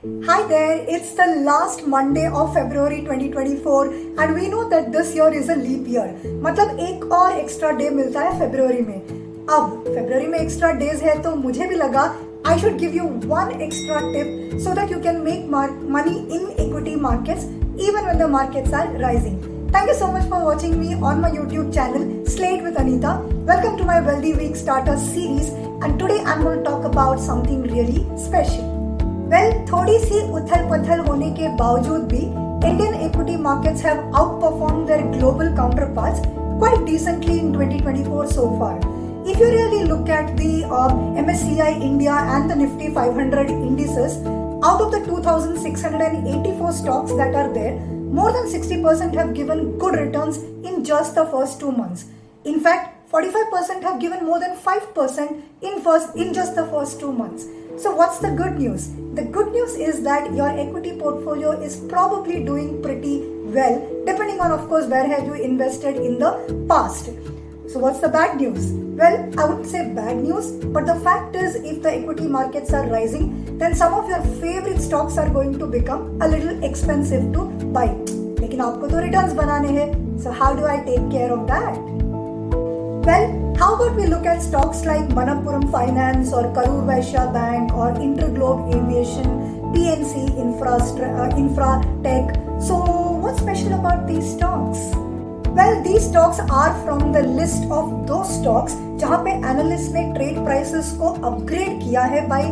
Hi there, it's the last Monday of February 2024 and we know that this year is a leap year. मतलब एक और extra day मिलता है फरवरी में. अब फरवरी में एक्स्ट्रा डेज है तो मुझे भी लगा I should give you one extra tip so that you can make money in equity markets even when the markets are rising. Thank you so much for watching me on my YouTube channel Slate with Anita. Welcome to my Wealthy Week Starter series and today I'm going to talk about something really special. थोड़ी सी उथल पुथल होने के बावजूद भी Indian equity markets have outperformed their global counterparts quite decently in 2024 so far. If you really look at the MSCI India and the Nifty 500 indices, out of the 2,684 stocks that are there, more than 60% have given good returns in just the first 2 months. In fact, 45% have given more than 5% in just the first 2 months. So what's the good news? The good news is that your equity portfolio is probably doing pretty well, depending on, of course, where have you invested in the past. So what's the bad news? Well, I wouldn't say bad news, but the fact is if the equity markets are rising, then some of your favorite stocks are going to become a little expensive to buy. लेकिन आपको तो returns बनाने हैं. So how do I take care of that? Well, how about we look at stocks like Manappuram Finance or Karur Vysya Bank or Interglobe Aviation, PNC Infratech. So what's special about these stocks? Well, these stocks are from the list of those stocks जहाँ पे analysts ने trade prices को upgrade किया है by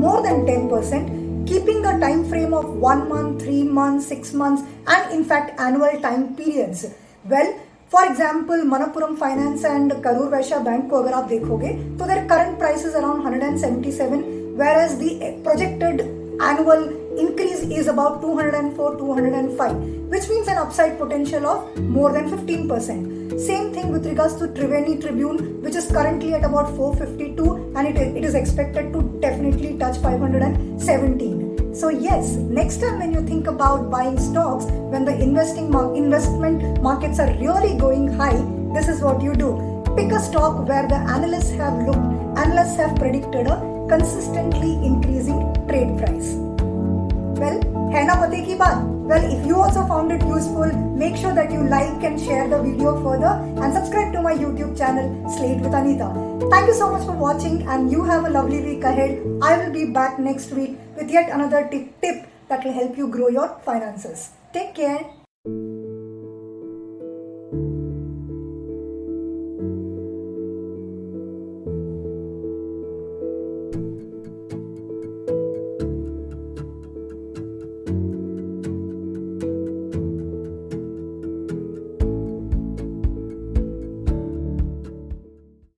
more than 10%, keeping a time frame of 1 month, 3 months, 6 months, and in fact annual time periods. Well, for example Manappuram finance and Karur Vysya bank को अगर आप देखोगे तो their current price is around 177 whereas the projected annual increase is about 204 205 which means an upside potential of more than 15%. Same thing with regards to Triveni Tribune, which is currently at about 452 and it is expected to definitely touch 517. So yes, next time when you think about buying stocks, when the investment markets are really going high, this is what you do. Pick a stock where the analysts have predicted a consistently increasing trade price. Well, है ना पते की बात? Well, if you also found it useful, make sure that you like and share the video further and subscribe to my YouTube channel Slate with Anita. Thank you so much for watching and you have a lovely week ahead. I will be back next week with yet another tip that will help you grow your finances. Take care.